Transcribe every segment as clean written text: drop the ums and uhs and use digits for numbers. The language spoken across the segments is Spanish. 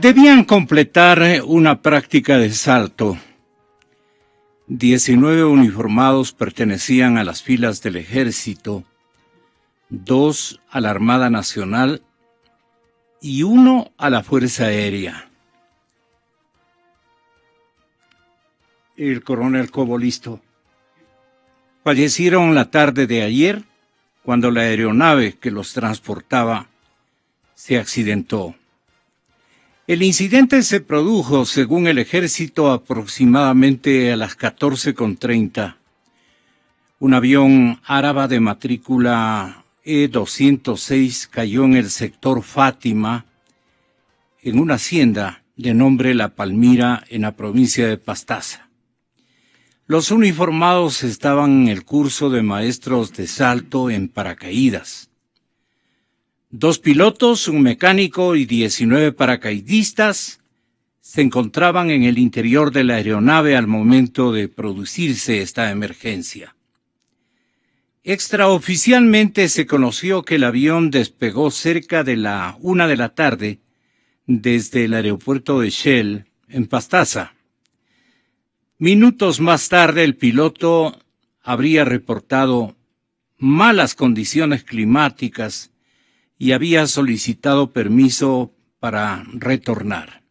Debían completar una práctica de salto. 19 uniformados pertenecían a las filas del ejército, 2 a la Armada Nacional y 1 a la Fuerza Aérea. El coronel Cobolisto. Fallecieron la tarde de ayer cuando la aeronave que los transportaba se accidentó. El incidente se produjo, según el ejército, aproximadamente a las 14:30. Un avión árabe de matrícula E-206 cayó en el sector Fátima, en una hacienda de nombre La Palmira, en la provincia de Pastaza. Los uniformados estaban en el curso de maestros de salto en paracaídas. 2 pilotos, un mecánico y 19 paracaidistas se encontraban en el interior de la aeronave al momento de producirse esta emergencia. Extraoficialmente se conoció que el avión despegó cerca de la 1 de la tarde desde el aeropuerto de Shell, en Pastaza. Minutos más tarde, el piloto habría reportado malas condiciones climáticas y había solicitado permiso para retornar.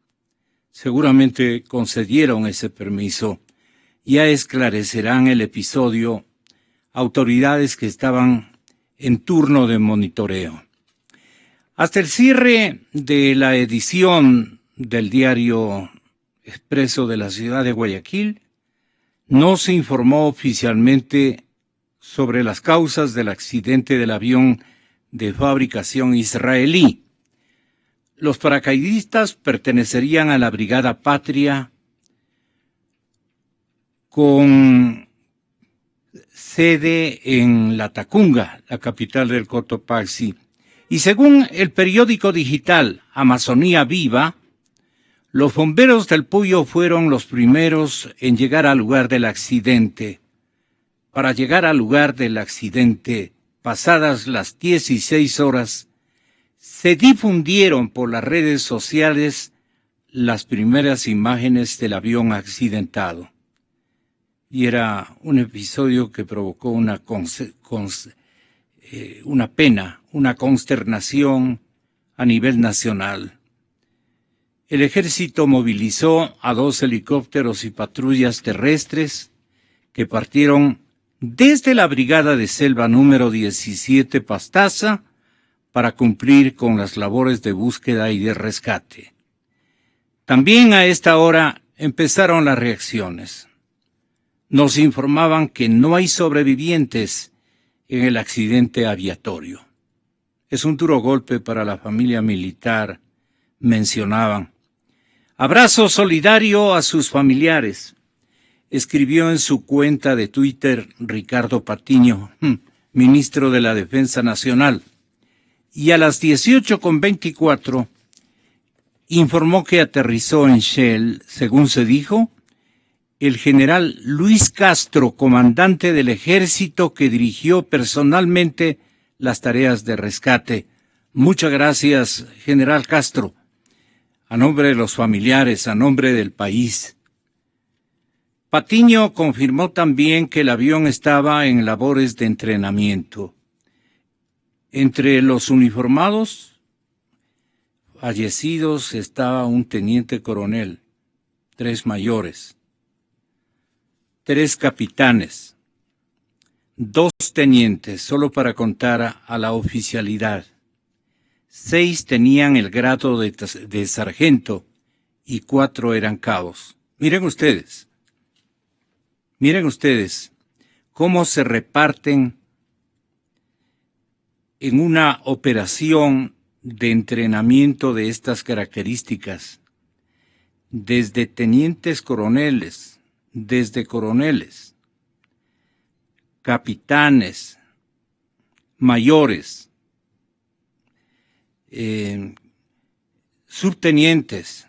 Seguramente concedieron ese permiso. Ya esclarecerán el episodio autoridades que estaban en turno de monitoreo. Hasta el cierre de la edición del diario Expreso de la ciudad de Guayaquil, no se informó oficialmente sobre las causas del accidente del avión de fabricación israelí. Los paracaidistas pertenecerían a la Brigada Patria con sede en La Tacunga, la capital del Cotopaxi. Y según el periódico digital Amazonía Viva, los bomberos del Puyo fueron los primeros en llegar al lugar del accidente. Para llegar al lugar del accidente, pasadas las 16 horas, se difundieron por las redes sociales las primeras imágenes del avión accidentado. Y era un episodio que provocó una pena, una consternación a nivel nacional. El ejército movilizó a 2 helicópteros y patrullas terrestres que partieron desde la Brigada de Selva número 17 Pastaza para cumplir con las labores de búsqueda y de rescate. También a esta hora empezaron las reacciones. Nos informaban que no hay sobrevivientes en el accidente aviatorio. Es un duro golpe para la familia militar, mencionaban. Abrazo solidario a sus familiares, escribió en su cuenta de Twitter Ricardo Patiño, ministro de la Defensa Nacional. Y a las 18:24 informó que aterrizó en Shell, según se dijo, el general Luis Castro, comandante del ejército que dirigió personalmente las tareas de rescate. Muchas gracias, general Castro. A nombre de los familiares, a nombre del país. Patiño confirmó también que el avión estaba en labores de entrenamiento. Entre los uniformados fallecidos estaba un teniente coronel, 3 mayores, 3 capitanes, 2 tenientes, solo para contar a la oficialidad. 6 tenían el grado de sargento y 4 eran cabos. Miren ustedes cómo se reparten en una operación de entrenamiento de estas características, desde tenientes coroneles, desde coroneles, capitanes, mayores, subtenientes,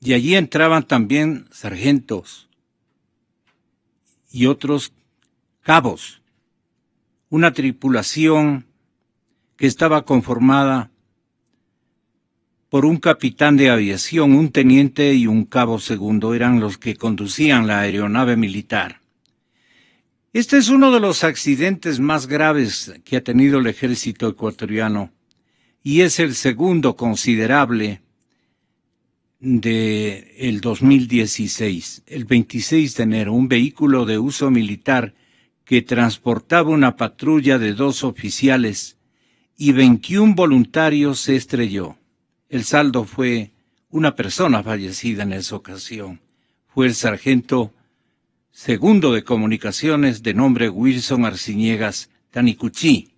y allí entraban también sargentos y otros cabos, una tripulación que estaba conformada por un capitán de aviación, un teniente y un cabo segundo eran los que conducían la aeronave militar. Este es uno de los accidentes más graves que ha tenido el ejército ecuatoriano y es el segundo considerable del 2016. El 26 de enero, un vehículo de uso militar que transportaba una patrulla de 2 oficiales y 21 voluntarios se estrelló. El saldo fue una persona fallecida en esa ocasión. Fue el sargento segundo de comunicaciones de nombre Wilson Arciniegas Tanicuchí.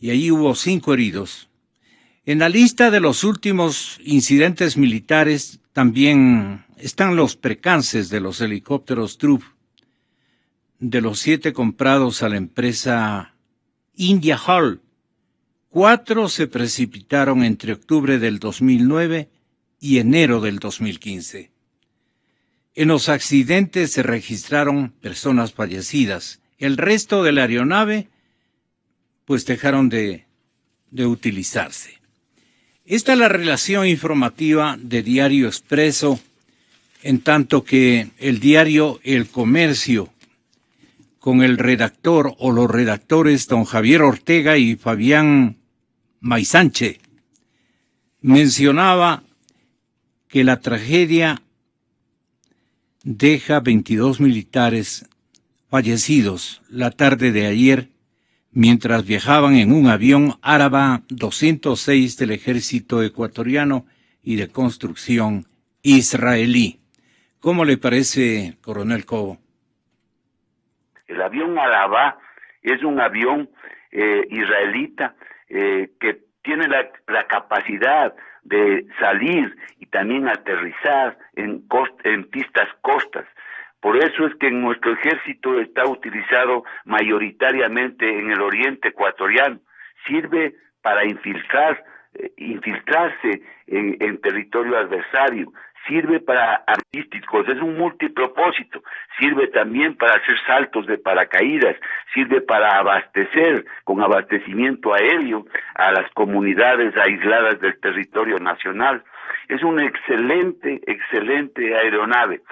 Y allí hubo 5 heridos. En la lista de los últimos incidentes militares también están los percances de los helicópteros TRUF. De los 7 comprados a la empresa India Hall, 4 se precipitaron entre octubre del 2009 y enero del 2015. En los accidentes se registraron personas fallecidas. El resto de la aeronave, pues dejaron de utilizarse. Esta es la relación informativa de Diario Expreso, en tanto que el diario El Comercio, con el redactor o los redactores don Javier Ortega y Fabián Maisanche, mencionaba que la tragedia deja 22 militares fallecidos la tarde de ayer mientras viajaban en un avión Áraba 206 del ejército ecuatoriano y de construcción israelí. ¿Cómo le parece, coronel Cobo? El avión Áraba es un avión israelita que tiene la capacidad de salir y también aterrizar en pistas costas. Por eso es que nuestro ejército está utilizado mayoritariamente en el oriente ecuatoriano. Sirve para infiltrarse en territorio adversario. Sirve para artísticos, es un multipropósito. Sirve también para hacer saltos de paracaídas. Sirve para abastecer con abastecimiento aéreo a las comunidades aisladas del territorio nacional. Es una excelente aeronave.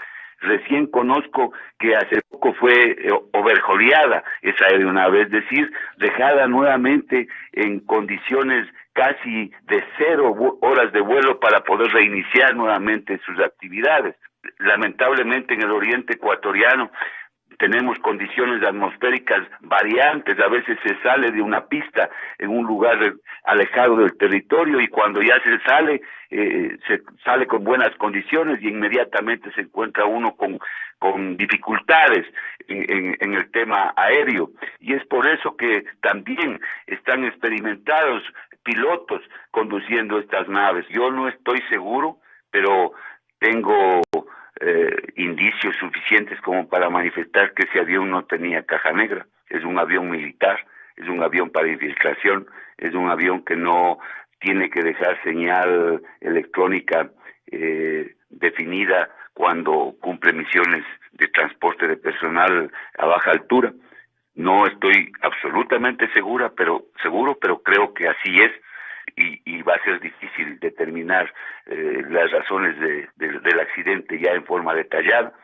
Recién conozco que hace poco fue overhaulada esa aeronave, es decir, dejada nuevamente en condiciones casi de 0 horas de vuelo para poder reiniciar nuevamente sus actividades. Lamentablemente en el oriente ecuatoriano tenemos condiciones atmosféricas variantes, a veces se sale de una pista en un lugar alejado del territorio y cuando ya se sale con buenas condiciones y inmediatamente se encuentra uno con dificultades en el tema aéreo. Y es por eso que también están experimentados pilotos conduciendo estas naves. Yo no estoy seguro, pero tengo indicios suficientes como para manifestar que ese avión no tenía caja negra. Es un avión militar, es un avión para infiltración, es un avión que no tiene que dejar señal electrónica definida cuando cumple misiones de transporte de personal a baja altura. No estoy absolutamente seguro, pero creo que así es. Y va a ser difícil determinar las razones del accidente ya en forma detallada.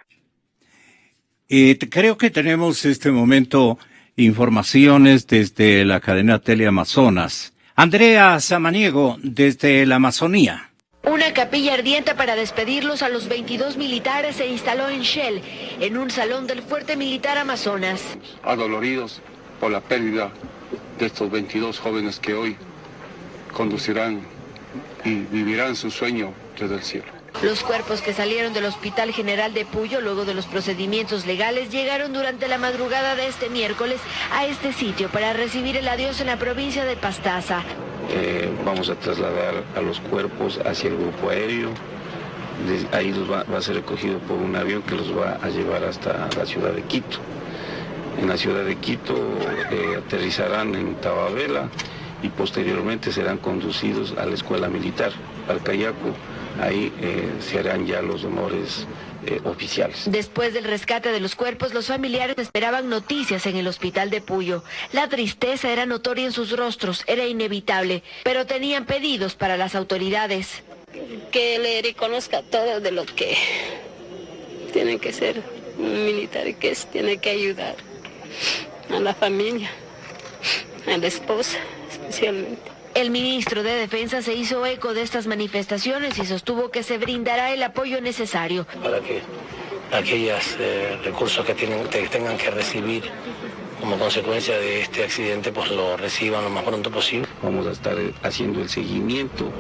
Creo que tenemos este momento informaciones desde la cadena Teleamazonas. Andrea Samaniego, desde la Amazonía. Una capilla ardiente para despedirlos a los 22 militares se instaló en Shell, en un salón del Fuerte Militar Amazonas. Adoloridos por la pérdida de estos 22 jóvenes que hoy conducirán y vivirán su sueño desde el cielo. Los cuerpos que salieron del Hospital General de Puyo luego de los procedimientos legales llegaron durante la madrugada de este miércoles a este sitio para recibir el adiós en la provincia de Pastaza. Vamos a trasladar a los cuerpos hacia el grupo aéreo. Ahí va a ser recogido por un avión que los va a llevar hasta la ciudad de Quito. En la ciudad de Quito aterrizarán en Tababela y posteriormente serán conducidos a la escuela militar, al Cayacu. Ahí se harán ya los honores oficiales. Después del rescate de los cuerpos, los familiares esperaban noticias en el hospital de Puyo. La tristeza era notoria en sus rostros, era inevitable, pero tenían pedidos para las autoridades. Que le reconozca todo de lo que tiene que ser un militar, que tiene que ayudar a la familia, a la esposa especialmente. El ministro de Defensa se hizo eco de estas manifestaciones y sostuvo que se brindará el apoyo necesario para que aquellos recursos que tengan que recibir como consecuencia de este accidente pues lo reciban lo más pronto posible. Vamos a estar haciendo el seguimiento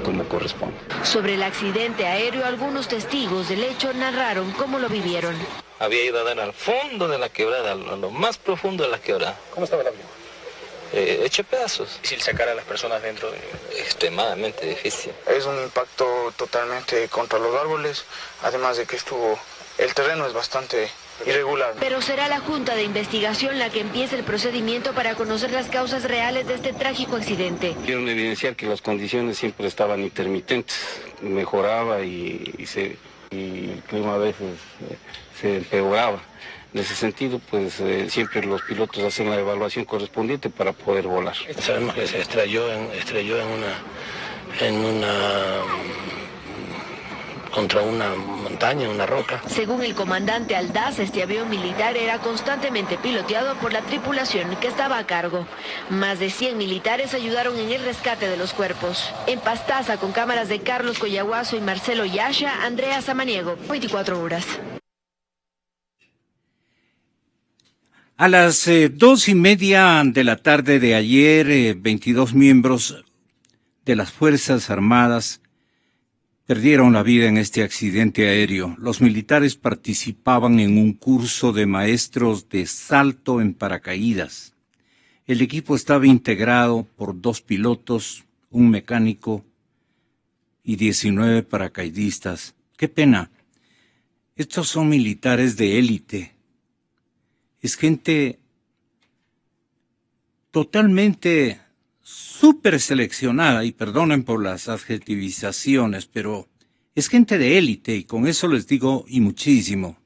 como corresponde. Sobre el accidente aéreo, algunos testigos del hecho narraron cómo lo vivieron. Había ido a dar al fondo de la quebrada, a lo más profundo de la quebrada. ¿Cómo estaba el avión? Hecho pedazos. Difícil sacar a las personas dentro de... Extremadamente difícil. Es un impacto totalmente contra los árboles, además de que el terreno es bastante irregular. Pero será la Junta de Investigación la que empiece el procedimiento para conocer las causas reales de este trágico accidente. Quiero evidenciar que las condiciones siempre estaban intermitentes, mejoraba y el clima a veces se empeoraba. En ese sentido, pues siempre los pilotos hacen la evaluación correspondiente para poder volar. Sabemos que se estrelló contra una montaña, una roca. Según el comandante Aldaz, este avión militar era constantemente piloteado por la tripulación que estaba a cargo. Más de 100 militares ayudaron en el rescate de los cuerpos. En Pastaza, con cámaras de Carlos Coyahuaso y Marcelo Yasha, Andrea Samaniego, 24 horas. A las 2:30 de la tarde de ayer, 22 miembros de las Fuerzas Armadas perdieron la vida en este accidente aéreo. Los militares participaban en un curso de maestros de salto en paracaídas. El equipo estaba integrado por 2 pilotos, un mecánico y 19 paracaidistas. ¡Qué pena! Estos son militares de élite. Es gente totalmente súper seleccionada, y perdonen por las adjetivizaciones, pero es gente de élite, y con eso les digo y muchísimo.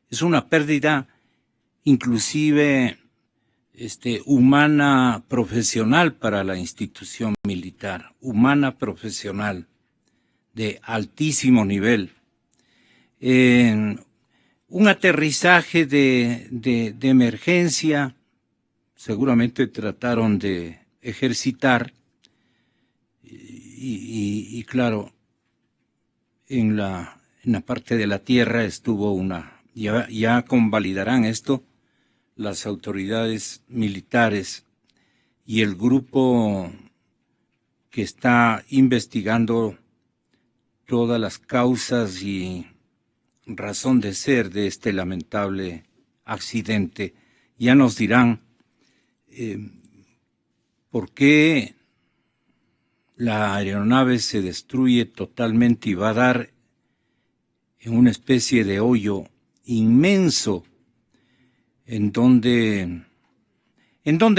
Es una pérdida inclusive humana profesional para la institución militar, humana profesional de altísimo nivel. Un aterrizaje de emergencia, seguramente trataron de ejercitar y claro, en la parte de la tierra estuvo ya convalidarán esto las autoridades militares y el grupo que está investigando todas las causas y razón de ser de este lamentable accidente. Ya nos dirán por qué la aeronave se destruye totalmente y va a dar en una especie de hoyo inmenso en donde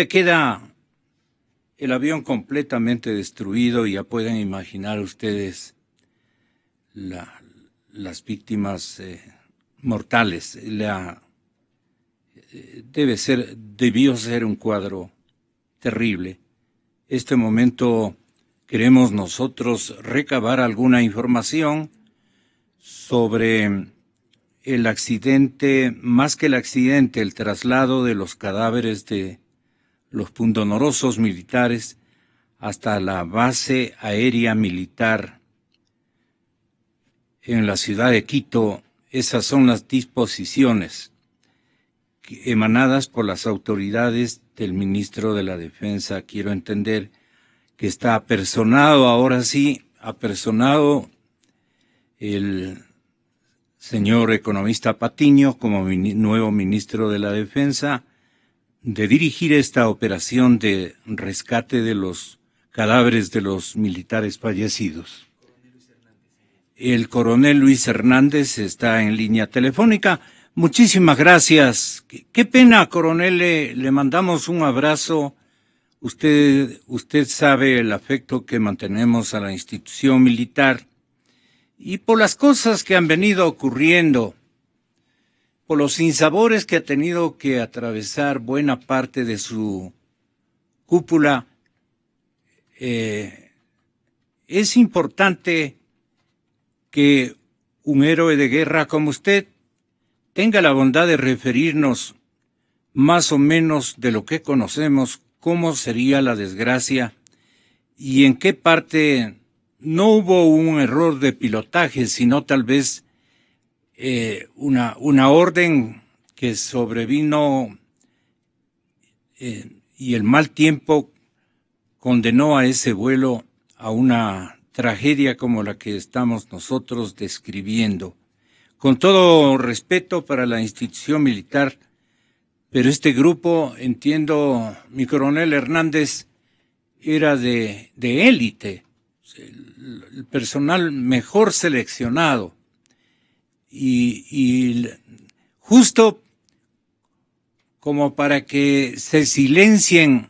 queda el avión completamente destruido. Y ya pueden imaginar ustedes las víctimas mortales. Debió ser un cuadro terrible. Este momento queremos nosotros recabar alguna información sobre el accidente, más que el accidente, el traslado de los cadáveres de los pundonorosos militares hasta la base aérea militar en la ciudad de Quito. Esas son las disposiciones emanadas por las autoridades del ministro de la Defensa. Quiero entender que está apersonado, ahora sí, apersonado el señor economista Patiño como nuevo ministro de la Defensa, de dirigir esta operación de rescate de los cadáveres de los militares fallecidos. El coronel Luis Hernández está en línea telefónica. Muchísimas gracias. Qué pena, coronel, le mandamos un abrazo. Usted sabe el afecto que mantenemos a la institución militar y por las cosas que han venido ocurriendo, por los sinsabores que ha tenido que atravesar buena parte de su cúpula, es importante que un héroe de guerra como usted tenga la bondad de referirnos más o menos de lo que conocemos, cómo sería la desgracia y en qué parte no hubo un error de pilotaje, sino tal vez una orden que sobrevino y el mal tiempo condenó a ese vuelo a una tragedia como la que estamos nosotros describiendo. Con todo respeto para la institución militar, pero este grupo, entiendo, mi coronel Hernández, era de élite, el personal mejor seleccionado. Y justo como para que se silencien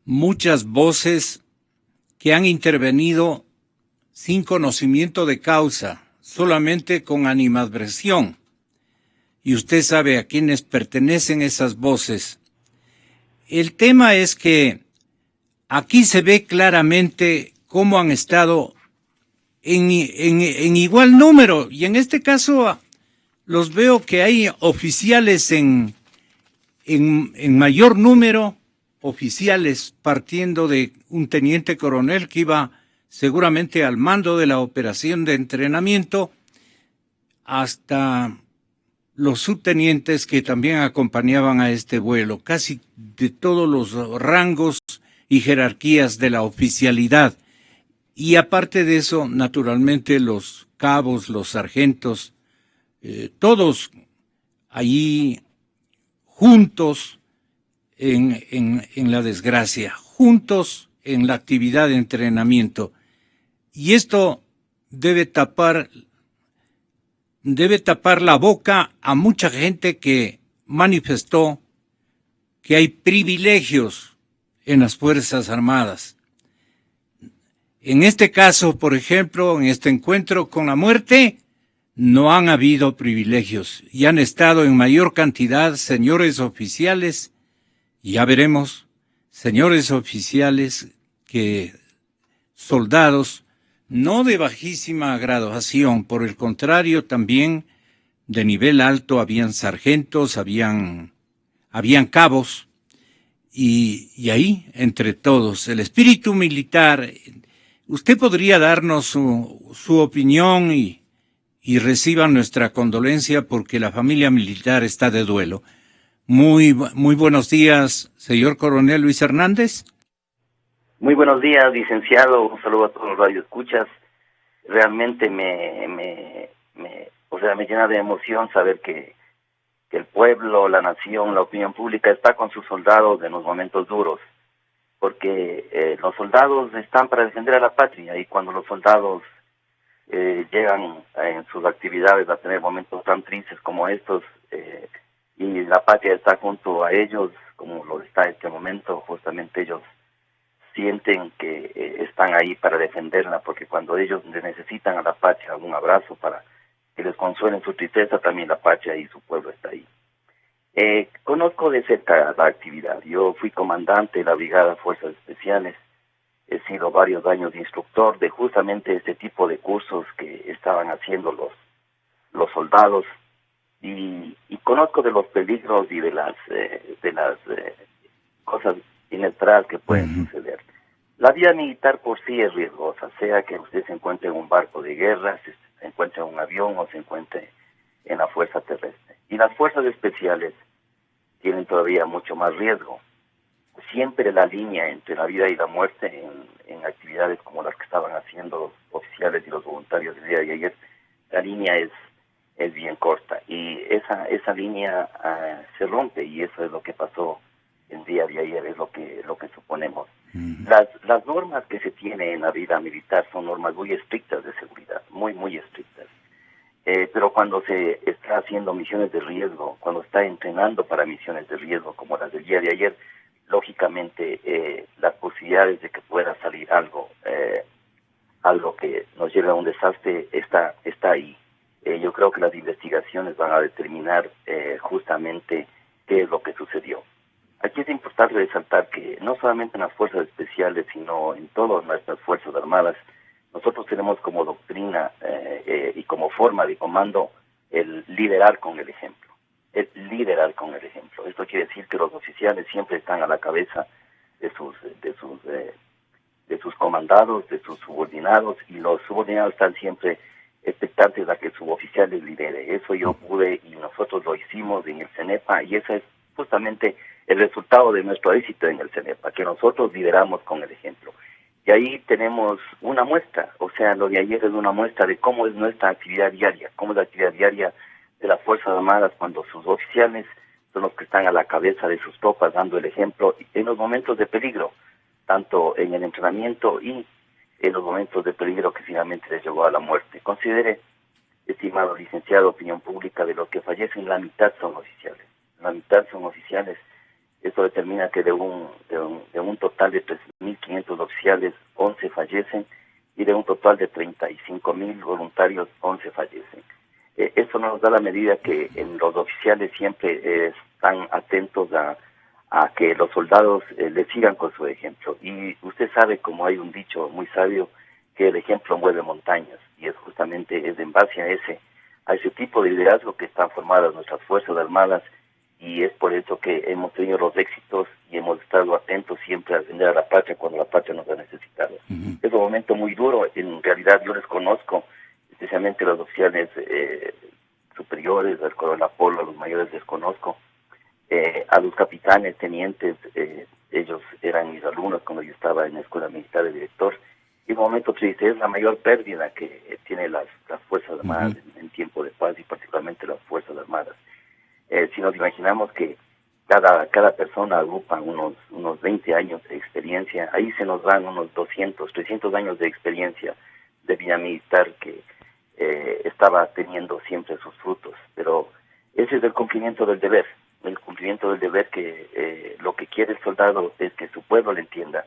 muchas voces que han intervenido sin conocimiento de causa, solamente con animadversión. Y usted sabe a quiénes pertenecen esas voces. El tema es que aquí se ve claramente cómo han estado en igual número, y en este caso los veo que hay oficiales en mayor número, oficiales partiendo de un teniente coronel que iba seguramente al mando de la operación de entrenamiento, hasta los subtenientes que también acompañaban a este vuelo, casi de todos los rangos y jerarquías de la oficialidad. Y aparte de eso, naturalmente, los cabos, los sargentos, todos allí juntos en la desgracia, juntos en la actividad de entrenamiento. Y esto debe tapar la boca a mucha gente que manifestó que hay privilegios en las Fuerzas Armadas. En este caso, por ejemplo, en este encuentro con la muerte, no han habido privilegios y han estado en mayor cantidad señores oficiales, ya veremos, señores oficiales que soldados, no de bajísima graduación, por el contrario, también de nivel alto, habían sargentos, habían cabos, y ahí, entre todos, el espíritu militar. Usted podría darnos su opinión y reciba nuestra condolencia porque la familia militar está de duelo. Muy buenos días, señor coronel Luis Hernández. Muy buenos días, licenciado. Un saludo a todos los radioescuchas. Realmente me llena de emoción saber que el pueblo, la nación, la opinión pública está con sus soldados en los momentos duros, porque los soldados están para defender a la patria, y cuando los soldados llegan en sus actividades a tener momentos tan tristes como estos, y la patria está junto a ellos, como lo está en este momento, justamente ellos sienten que están ahí para defenderla, porque cuando ellos necesitan a la patria un abrazo para que les consuelen su tristeza, también la patria y su pueblo está ahí. Conozco de cerca la actividad. Yo fui comandante de la Brigada Fuerzas Especiales, he sido varios años instructor de justamente este tipo de cursos que estaban haciendo los soldados, y conozco de los peligros y de las cosas inesperadas que pueden suceder. La vida militar por sí es riesgosa, sea que usted se encuentre en un barco de guerra, se encuentre en un avión o se encuentre en la fuerza terrestre. Y las fuerzas especiales tienen todavía mucho más riesgo. Siempre la línea entre la vida y la muerte en actividades como las que estaban haciendo los oficiales y los voluntarios el día de ayer, la línea es bien corta, y esa línea se rompe, y eso es lo que pasó el día de ayer, es lo que suponemos. Las normas que se tienen en la vida militar son normas muy estrictas de seguridad, muy estrictas. Pero cuando se está haciendo misiones de riesgo, cuando está entrenando para misiones de riesgo como las del día de ayer, lógicamente las posibilidades de que pueda salir algo a lo que nos lleve a un desastre está ahí. Yo creo que las investigaciones van a determinar justamente qué es lo que sucedió. Aquí es importante resaltar que no solamente en las fuerzas especiales, sino en todas nuestras fuerzas armadas, nosotros tenemos como doctrina y como forma de comando el liderar con el ejemplo. El liderar con el ejemplo. Esto quiere decir que los oficiales siempre están a la cabeza de sus comandados, de sus subordinados, y los subordinados están siempre expectantes a que el suboficial les lidere. Eso yo pude y nosotros lo hicimos en el CENEPA, y ese es justamente el resultado de nuestro éxito en el CENEPA, que nosotros lideramos con el ejemplo. Y ahí tenemos una muestra, o sea, lo de ayer es una muestra de cómo es nuestra actividad diaria, cómo es la actividad diaria de las Fuerzas Armadas cuando sus oficiales son los que están a la cabeza de sus tropas dando el ejemplo en los momentos de peligro, tanto en el entrenamiento y en los momentos de peligro que finalmente les llevó a la muerte. Considere, estimado licenciado, opinión pública, de los que fallecen, la mitad son oficiales. La mitad son oficiales. Esto determina que de un total de 3.500 oficiales, 11 fallecen, y de un total de 35.000 voluntarios, 11 fallecen. Esto nos da la medida que los oficiales siempre están atentos a que los soldados le sigan con su ejemplo. Y usted sabe, como hay un dicho muy sabio, que el ejemplo mueve montañas, y es justamente en base a ese tipo de liderazgo que están formadas nuestras Fuerzas Armadas, y es por eso que hemos tenido los éxitos y hemos estado atentos siempre a defender a la patria cuando la patria nos ha necesitado. Es un momento muy duro. En realidad yo les conozco, especialmente los oficiales superiores, al coronel Apolo, a los mayores les conozco, a los capitanes, tenientes, ellos eran mis alumnos cuando yo estaba en la Escuela Militar de Director. Y un momento triste, es la mayor pérdida que tiene las Fuerzas Armadas en tiempo de paz, y particularmente las Fuerzas Armadas. Si nos imaginamos que cada persona agrupa unos 20 años de experiencia, ahí se nos dan unos 200, 300 años de experiencia de vida militar que estaba teniendo siempre sus frutos. Pero ese es el cumplimiento del deber, que lo que quiere el soldado es que su pueblo le entienda.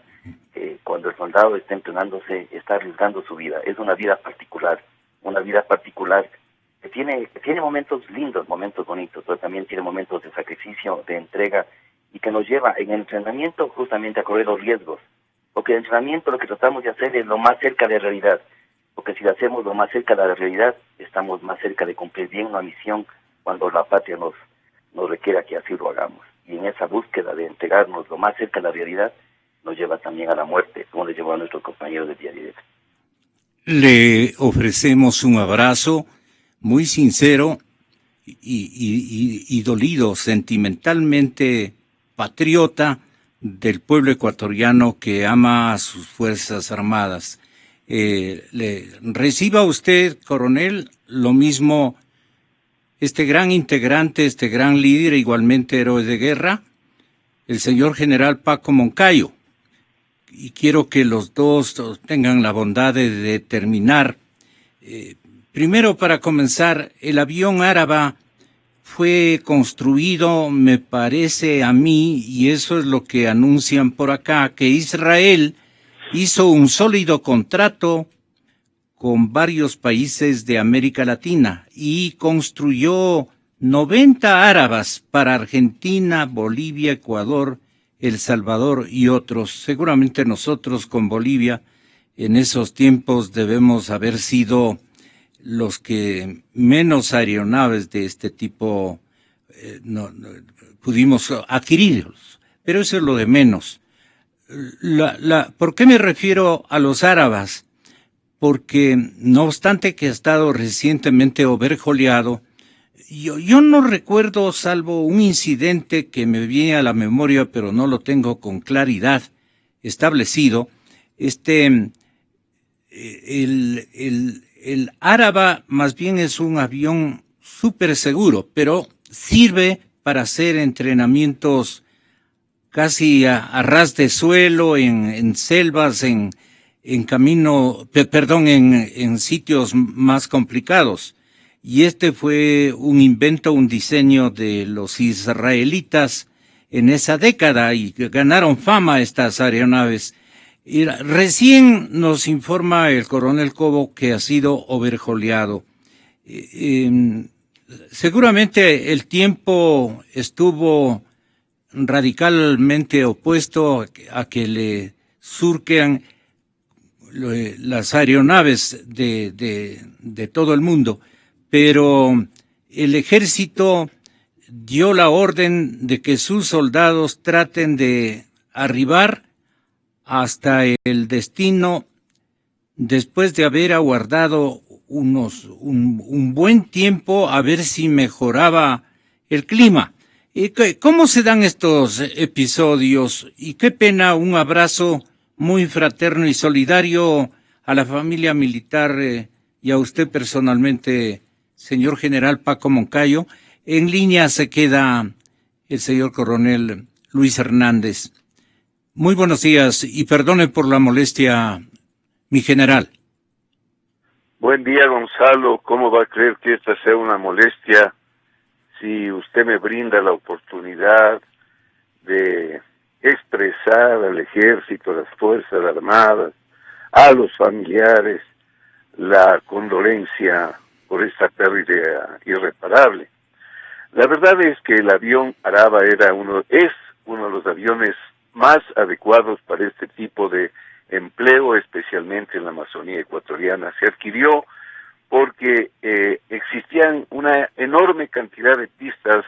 Cuando el soldado está entrenándose, está arriesgando su vida. Es una vida particular que tiene momentos lindos, momentos bonitos, pero también tiene momentos de sacrificio, de entrega, y que nos lleva en el entrenamiento justamente a correr los riesgos. Porque el entrenamiento lo que tratamos de hacer es lo más cerca de la realidad, porque si lo hacemos lo más cerca de la realidad, estamos más cerca de cumplir bien una misión cuando la patria nos requiera que así lo hagamos. Y en esa búsqueda de entregarnos lo más cerca de la realidad, nos lleva también a la muerte, como le llevó a nuestros compañeros de día a día. Le ofrecemos un abrazo muy sincero y dolido, sentimentalmente patriota del pueblo ecuatoriano que ama a sus Fuerzas Armadas. Reciba usted, coronel, lo mismo este gran integrante, este gran líder, igualmente héroe de guerra, el señor general Paco Moncayo. Y quiero que los dos tengan la bondad de determinar. Primero, para comenzar, el avión Áraba fue construido, me parece a mí, y eso es lo que anuncian por acá, que Israel hizo un sólido contrato con varios países de América Latina y construyó 90 Árabas para Argentina, Bolivia, Ecuador, El Salvador y otros. Seguramente nosotros con Bolivia en esos tiempos debemos haber sido los que menos aeronaves de este tipo pudimos adquirirlos, pero eso es lo de menos. ¿Por qué me refiero a los árabes? Porque no obstante que ha estado recientemente overjoleado, yo no recuerdo, salvo un incidente que me viene a la memoria, pero no lo tengo con claridad establecido. El Áraba más bien es un avión súper seguro, pero sirve para hacer entrenamientos casi a ras de suelo, en selvas, en sitios más complicados. Y fue un invento, un diseño de los israelitas en esa década, y ganaron fama estas aeronaves. Y recién nos informa el coronel Cobo que ha sido overjoleado. Seguramente el tiempo estuvo radicalmente opuesto a que le surquen las aeronaves de todo el mundo, pero el ejército dio la orden de que sus soldados traten de arribar hasta el destino después de haber aguardado un buen tiempo a ver si mejoraba el clima. ¿Cómo se dan estos episodios? Y qué pena, un abrazo muy fraterno y solidario a la familia militar y a usted personalmente, señor general Paco Moncayo. En línea se queda el señor coronel Luis Hernández. Muy buenos días y perdone por la molestia, mi general. Buen día, Gonzalo. ¿Cómo va a creer que esta sea una molestia si usted me brinda la oportunidad de expresar al ejército, a las Fuerzas Armadas, a los familiares, la condolencia por esta pérdida irreparable? La verdad es que el avión Araba es uno de los aviones más adecuados para este tipo de empleo, especialmente en la Amazonía ecuatoriana. Se adquirió porque existían una enorme cantidad de pistas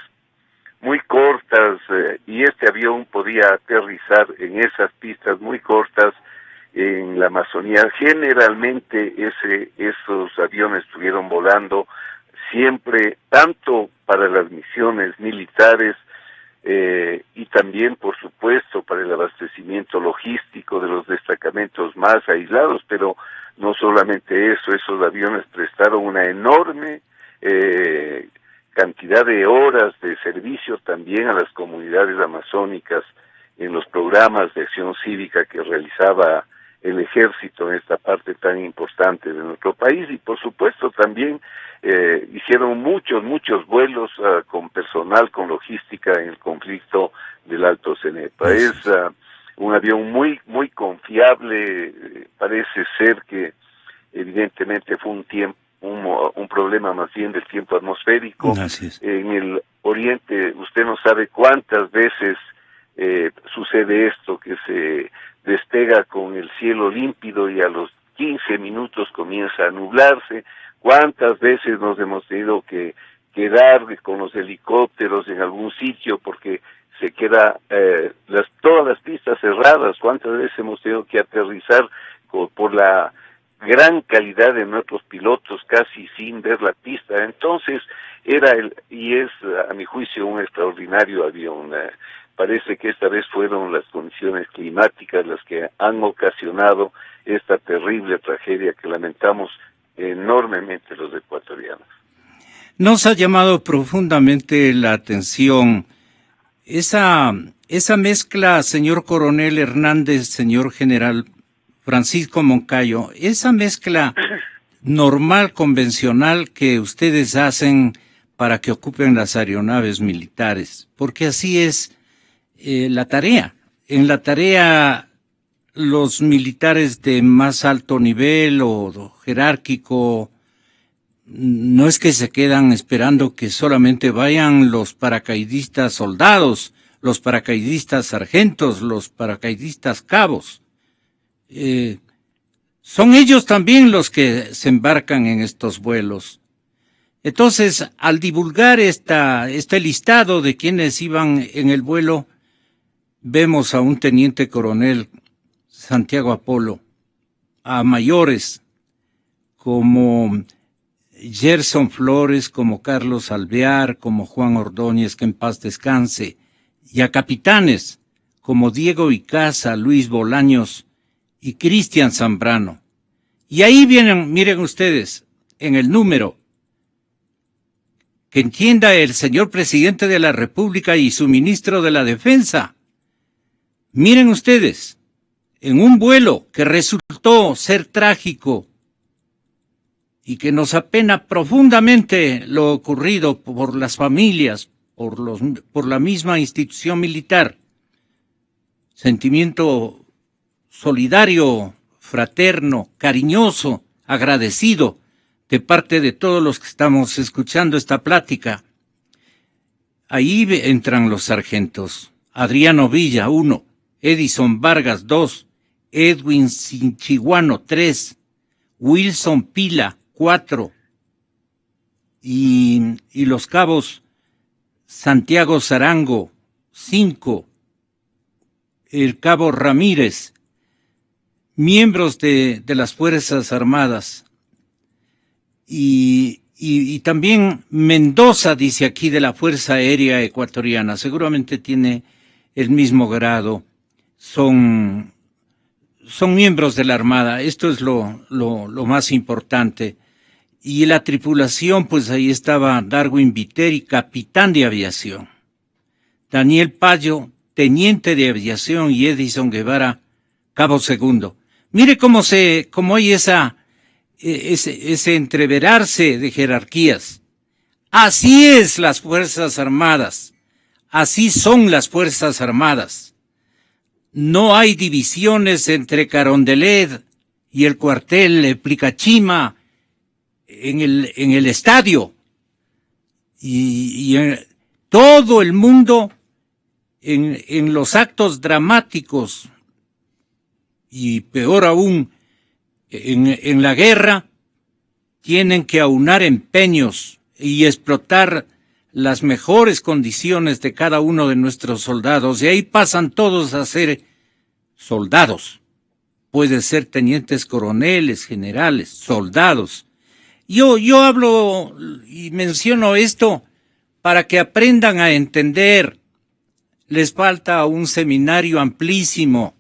muy cortas y este avión podía aterrizar en esas pistas muy cortas en la Amazonía. Generalmente esos aviones estuvieron volando siempre tanto para las misiones militares y también, por supuesto, para el abastecimiento logístico de los destacamentos más aislados, pero no solamente eso, esos aviones prestaron una enorme cantidad de horas de servicio también a las comunidades amazónicas en los programas de acción cívica que realizaba el ejército en esta parte tan importante de nuestro país, y por supuesto también hicieron muchos vuelos con personal, con logística en el conflicto del Alto Cenepa. Es un avión muy confiable. Parece ser que evidentemente fue un problema más bien del tiempo atmosférico. En el oriente usted no sabe cuántas veces sucede esto, que se despega con el cielo límpido y a los 15 minutos comienza a nublarse. ¿Cuántas veces nos hemos tenido que quedar con los helicópteros en algún sitio porque se queda todas las pistas cerradas? ¿Cuántas veces hemos tenido que aterrizar por la gran calidad de nuestros pilotos casi sin ver la pista? Entonces es a mi juicio un extraordinario avión. Parece que esta vez fueron las condiciones climáticas las que han ocasionado esta terrible tragedia que lamentamos enormemente los ecuatorianos. Nos ha llamado profundamente la atención esa mezcla, señor coronel Hernández, señor general Francisco Moncayo, esa mezcla normal, convencional que ustedes hacen para que ocupen las aeronaves militares, porque así es la tarea. En la tarea los militares de más alto nivel o jerárquico no es que se quedan esperando que solamente vayan los paracaidistas soldados, los paracaidistas sargentos, los paracaidistas cabos. Son ellos también los que se embarcan en estos vuelos. Entonces, al divulgar este listado de quienes iban en el vuelo, vemos a un teniente coronel Santiago Apolo, a mayores como Gerson Flores, como Carlos Alvear, como Juan Ordóñez, que en paz descanse, y a capitanes como Diego Icaza, Luis Bolaños y Cristian Zambrano. Y ahí vienen, miren ustedes, en el número, que entienda el señor presidente de la República y su ministro de la Defensa. Miren ustedes, en un vuelo que resultó ser trágico y que nos apena profundamente lo ocurrido por las familias, por la misma institución militar, sentimiento solidario, fraterno, cariñoso, agradecido de parte de todos los que estamos escuchando esta plática. Ahí entran los sargentos. Adriano Villa, 1, Edison Vargas, 2, Edwin Sinchiguano, 3, Wilson Pila, 4, y los cabos Santiago Zarango, 5, el cabo Ramírez, miembros de las Fuerzas Armadas, y también Mendoza, dice aquí, de la Fuerza Aérea Ecuatoriana, seguramente tiene el mismo grado, son miembros de la Armada, esto es lo más importante. Y la tripulación, pues ahí estaba Darwin Viteri, capitán de aviación, Daniel Payo, teniente de aviación, y Edison Guevara, cabo segundo. Mire cómo hay ese entreverarse de jerarquías. Así es las Fuerzas Armadas, así son las Fuerzas Armadas. No hay divisiones entre Carondelet y el cuartel Plicachima en el estadio, y todo el mundo en los actos dramáticos, y peor aún en la guerra, tienen que aunar empeños y explotar las mejores condiciones de cada uno de nuestros soldados, y ahí pasan todos a ser soldados. Pueden ser tenientes coroneles, generales, soldados. Yo hablo y menciono esto para que aprendan a entender. Les falta un seminario amplísimo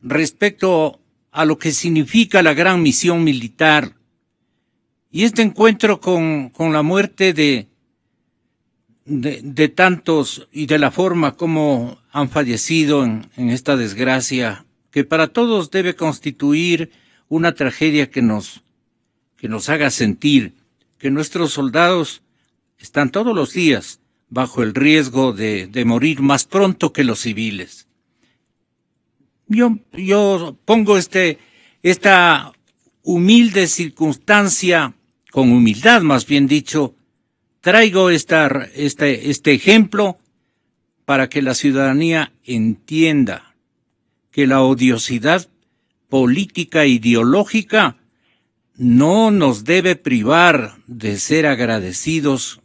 respecto a lo que significa la gran misión militar. Y este encuentro con la muerte de tantos, y de la forma como han fallecido en esta desgracia, que para todos debe constituir una tragedia que nos haga sentir que nuestros soldados están todos los días bajo el riesgo de morir más pronto que los civiles. Yo pongo esta humilde circunstancia, con humildad más bien dicho, traigo este ejemplo para que la ciudadanía entienda que la odiosidad política e ideológica no nos debe privar de ser agradecidos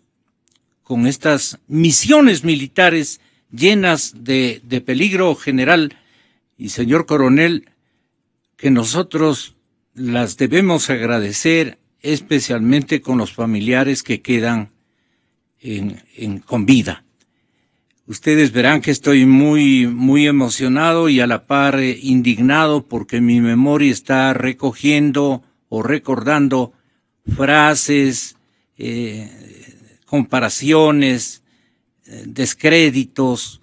con estas misiones militares llenas de peligro general y señor coronel, que nosotros las debemos agradecer especialmente con los familiares que quedan con vida. Ustedes verán que estoy muy, muy emocionado y a la par indignado, porque mi memoria está recogiendo o recordando frases, comparaciones, descréditos,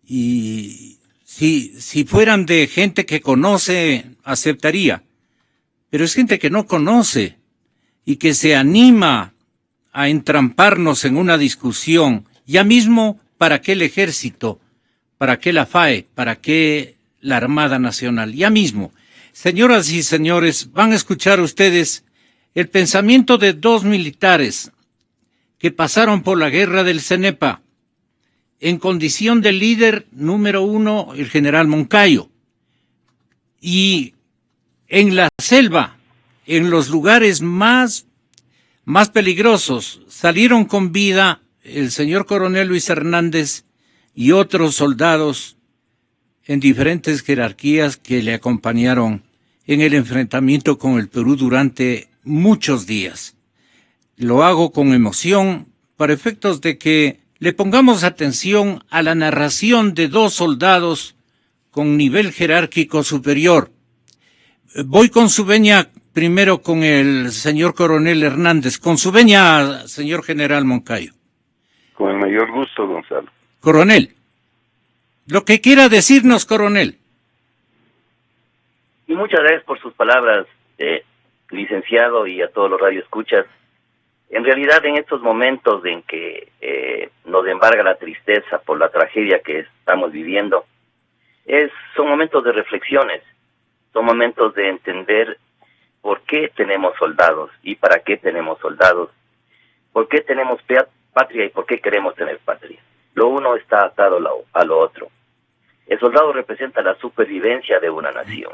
y si fueran de gente que conoce, aceptaría, pero es gente que no conoce y que se anima a entramparnos en una discusión. Ya mismo, ¿para qué el ejército? ¿Para qué la FAE? ¿Para qué la Armada Nacional? Ya mismo. Señoras y señores, van a escuchar ustedes el pensamiento de dos militares que pasaron por la guerra del Cenepa, en condición de líder número 1, el general Moncayo, y en la selva, en los lugares más peligrosos, salieron con vida el señor coronel Luis Hernández y otros soldados en diferentes jerarquías que le acompañaron en el enfrentamiento con el Perú durante muchos días. Lo hago con emoción para efectos de que le pongamos atención a la narración de dos soldados con nivel jerárquico superior. Voy con su venia primero con el señor coronel Hernández. Con su venia, señor general Moncayo. Con el mayor gusto, Gonzalo. Coronel, lo que quiera decirnos, coronel. Y muchas gracias por sus palabras, licenciado, y a todos los radioescuchas. En realidad, en estos momentos en que nos embarga la tristeza por la tragedia que estamos viviendo, son momentos de reflexiones. son momentos de entender por qué tenemos soldados y para qué tenemos soldados, por qué tenemos patria y por qué queremos tener patria. Lo uno está atado a lo otro. El soldado representa la supervivencia de una nación.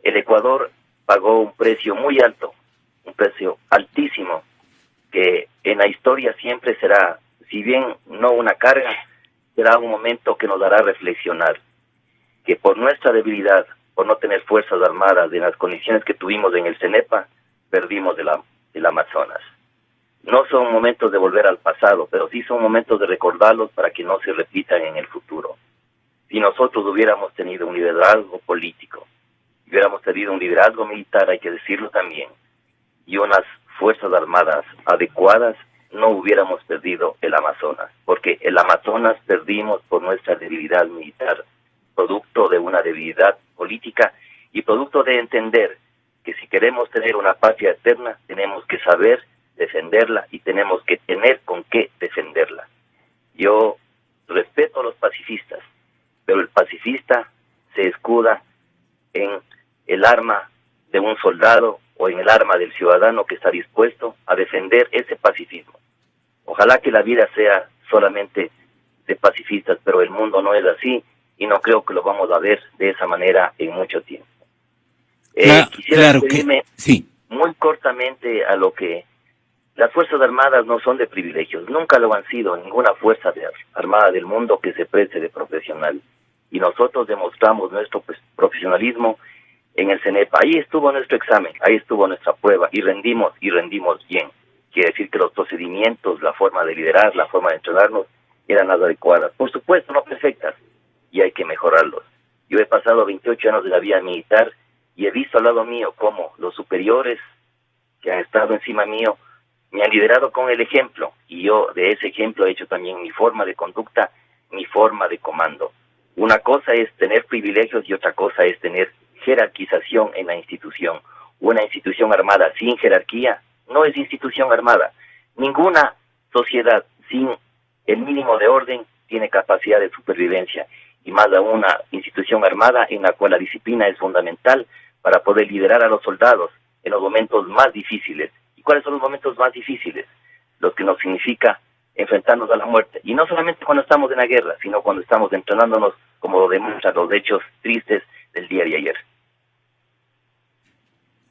El Ecuador pagó un precio muy alto, un precio altísimo, que en la historia siempre será, si bien no una carga, será un momento que nos hará reflexionar, que por nuestra debilidad, por no tener fuerzas armadas en las condiciones que tuvimos en el CENEPA, perdimos el Amazonas. No son momentos de volver al pasado, pero sí son momentos de recordarlos para que no se repitan en el futuro. Si nosotros hubiéramos tenido un liderazgo político, hubiéramos tenido un liderazgo militar, hay que decirlo también, y unas fuerzas armadas adecuadas, no hubiéramos perdido el Amazonas, porque el Amazonas perdimos por nuestra debilidad militar, producto de una debilidad política y producto de entender que si queremos tener una patria eterna, tenemos que saber defenderla y tenemos que tener con qué defenderla. Yo respeto a los pacifistas, pero el pacifista se escuda en el arma de un soldado o en el arma del ciudadano que está dispuesto a defender ese pacifismo. Ojalá que la vida sea solamente de pacifistas, pero el mundo no es así y no creo que lo vamos a ver de esa manera en mucho tiempo. Quisiera referirme muy cortamente a lo que las Fuerzas Armadas no son de privilegios, nunca lo han sido ninguna fuerza armada del mundo que se preste de profesional. Y nosotros demostramos nuestro profesionalismo en el CENEPA. Ahí estuvo nuestro examen, ahí estuvo nuestra prueba y rendimos bien. Quiere decir que los procedimientos, la forma de liderar, la forma de entrenarnos eran las adecuadas. Por supuesto, no perfectas y hay que mejorarlos. Yo he pasado 28 años de la vida militar y he visto al lado mío cómo los superiores que han estado encima mío me han liderado con el ejemplo y yo de ese ejemplo he hecho también mi forma de conducta, mi forma de comando. Una cosa es tener privilegios y otra cosa es tener jerarquización en la institución. Una institución armada sin jerarquía no es institución armada. Ninguna sociedad sin el mínimo de orden tiene capacidad de supervivencia, y más aún una institución armada en la cual la disciplina es fundamental para poder liderar a los soldados en los momentos más difíciles. ¿Y cuáles son los momentos más difíciles? Los que nos significa enfrentarnos a la muerte. Y no solamente cuando estamos en la guerra, sino cuando estamos entrenándonos, como lo demuestran los hechos tristes del día de ayer.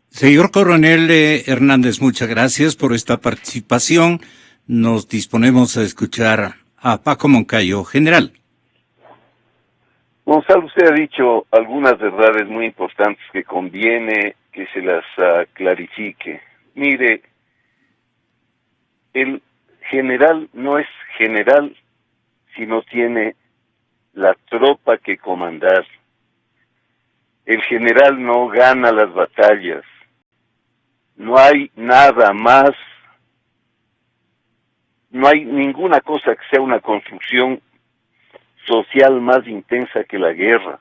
Señor Coronel Hernández, muchas gracias por esta participación. Nos disponemos a escuchar a Paco Moncayo, general. Gonzalo, usted ha dicho algunas verdades muy importantes que conviene que se las clarifique. Mire, el general no es general si no tiene la tropa que comandar. El general no gana las batallas. No hay nada más, no hay ninguna cosa que sea una construcción social más intensa que la guerra.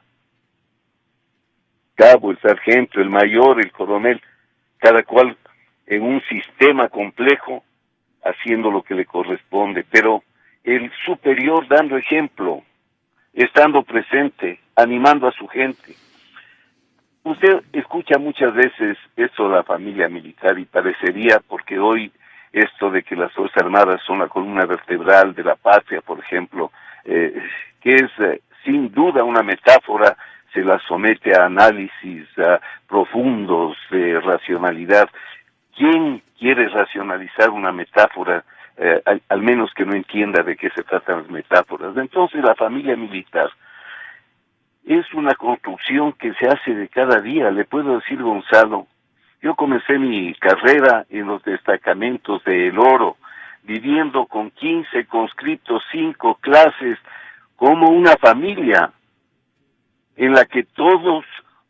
Cabo, el sargento, el mayor, el coronel, cada cual en un sistema complejo, haciendo lo que le corresponde, pero el superior dando ejemplo, estando presente, animando a su gente. Usted escucha muchas veces esto de la familia militar y parecería, porque hoy esto de que las Fuerzas Armadas son la columna vertebral de la patria, por ejemplo, que es sin duda una metáfora, se la somete a análisis profundos de racionalidad. ¿Quién quiere racionalizar una metáfora, al menos que no entienda de qué se tratan las metáforas? Entonces la familia militar es una construcción que se hace de cada día. Le puedo decir, Gonzalo, yo comencé mi carrera en los destacamentos de El Oro, viviendo con 15 conscriptos, 5 clases, como una familia, en la que todos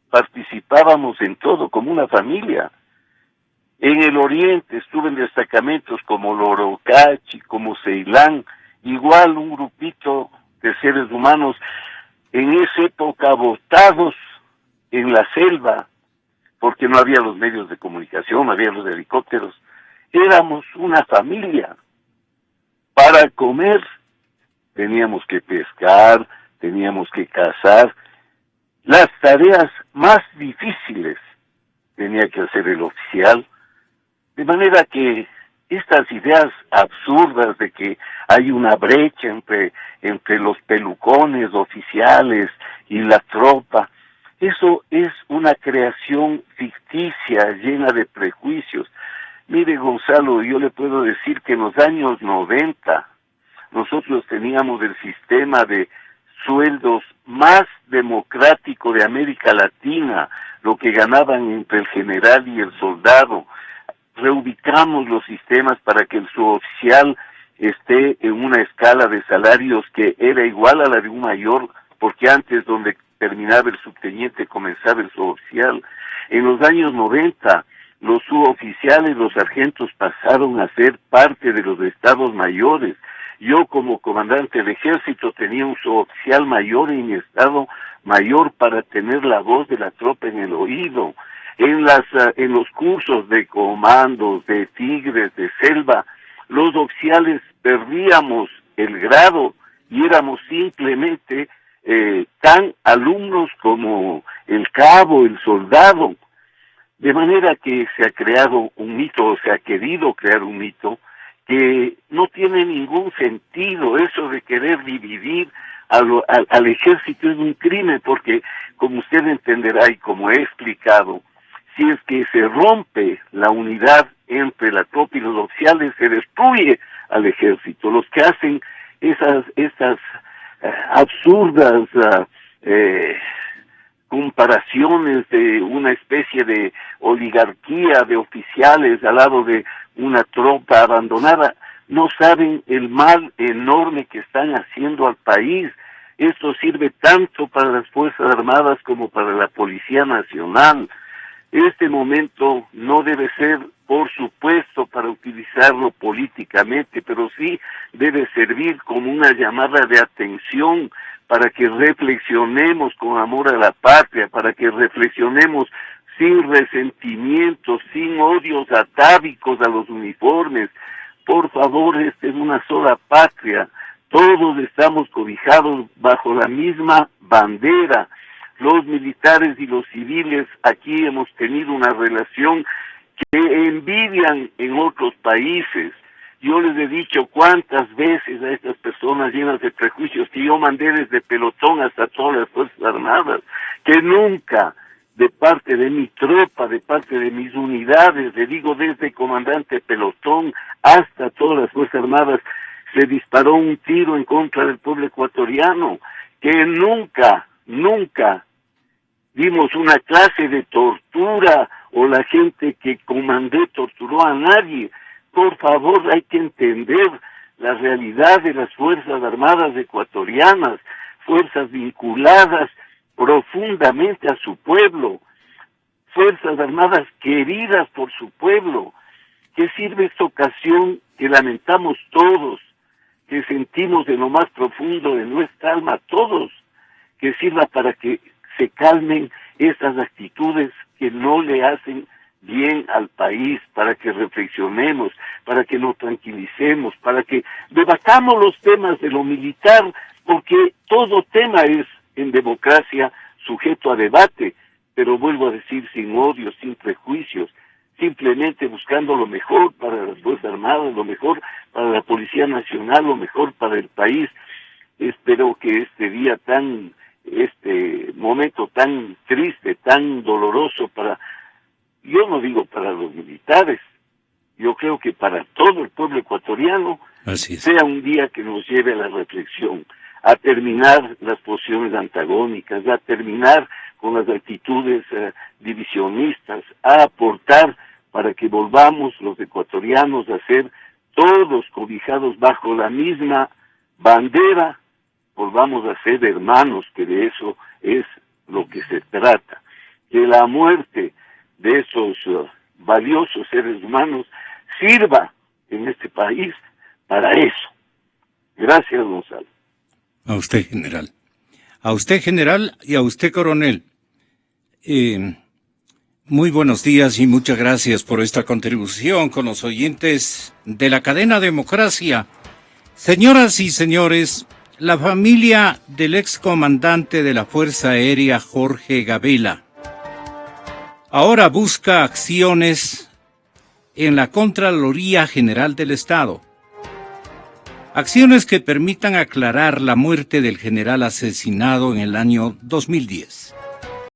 participábamos en todo, como una familia. En el Oriente estuve en destacamentos como Lorocachi, como Ceilán, igual un grupito de seres humanos, en esa época botados en la selva, porque no había los medios de comunicación, no había los helicópteros. Éramos una familia. Para comer teníamos que pescar, teníamos que cazar, las tareas más difíciles tenía que hacer el oficial, de manera que estas ideas absurdas de que hay una brecha entre los pelucones oficiales y la tropa, eso es una creación ficticia, llena de prejuicios. Mire, Gonzalo, yo le puedo decir que en los años 90 nosotros teníamos el sistema de sueldos más democrático de América Latina, lo que ganaban entre el general y el soldado. Reubicamos los sistemas para que el suboficial esté en una escala de salarios que era igual a la de un mayor, porque antes donde terminaba el subteniente comenzaba el suboficial. En los años 90, los suboficiales, los sargentos pasaron a ser parte de los estados mayores. Yo como comandante del ejército tenía un suboficial mayor en mi estado mayor para tener la voz de la tropa en el oído. En los cursos de comandos, de tigres, de selva, los oficiales perdíamos el grado y éramos simplemente tan alumnos como el cabo, el soldado. De manera que se ha creado un mito, o se ha querido crear un mito, que no tiene ningún sentido. Eso de querer dividir al ejército es un crimen, porque como usted entenderá y como he explicado, si es que se rompe la unidad entre la tropa y los oficiales, se destruye al ejército. Los que hacen estas absurdas comparaciones de una especie de oligarquía de oficiales al lado de una tropa abandonada, no saben el mal enorme que están haciendo al país. Esto sirve tanto para las Fuerzas Armadas como para la Policía Nacional. Este momento no debe ser, por supuesto, para utilizarlo políticamente, pero sí debe servir como una llamada de atención para que reflexionemos con amor a la patria, para que reflexionemos sin resentimientos, sin odios atávicos a los uniformes. Por favor, esta es una sola patria. Todos estamos cobijados bajo la misma bandera. Los militares y los civiles aquí hemos tenido una relación que envidian en otros países. Yo les he dicho cuántas veces a estas personas llenas de prejuicios que yo mandé desde pelotón hasta todas las Fuerzas Armadas, que nunca de parte de mi tropa, de parte de mis unidades, le digo desde comandante pelotón hasta todas las Fuerzas Armadas, se disparó un tiro en contra del pueblo ecuatoriano, que nunca dimos una clase de tortura o la gente que comandé torturó a nadie. Por favor, hay que entender la realidad de las Fuerzas Armadas ecuatorianas, fuerzas vinculadas profundamente a su pueblo, Fuerzas Armadas queridas por su pueblo. ¿Qué sirve esta ocasión que lamentamos todos, que sentimos de lo más profundo de nuestra alma todos? Que sirva para que se calmen esas actitudes que no le hacen bien al país, para que reflexionemos, para que nos tranquilicemos, para que debatamos los temas de lo militar, porque todo tema es en democracia sujeto a debate, pero vuelvo a decir, sin odio, sin prejuicios, simplemente buscando lo mejor para las Fuerzas Armadas, lo mejor para la Policía Nacional, lo mejor para el país. Espero que este momento tan triste, tan doloroso yo no digo para los militares, yo creo que para todo el pueblo ecuatoriano, sea un día que nos lleve a la reflexión, a terminar las posiciones antagónicas, a terminar con las actitudes divisionistas, a aportar para que volvamos los ecuatorianos a ser todos cobijados bajo la misma bandera, volvamos a ser hermanos, que de eso es lo que se trata, que la muerte de esos valiosos seres humanos sirva en este país para eso. Gracias, Gonzalo. A usted, general. A usted, general, y a usted, coronel. Muy buenos días y muchas gracias por esta contribución con los oyentes de la cadena Democracia. Señoras y señores, La familia del excomandante de la Fuerza Aérea Jorge Gabela ahora busca acciones en la Contraloría General del Estado. Acciones que permitan aclarar la muerte del general asesinado en el año 2010.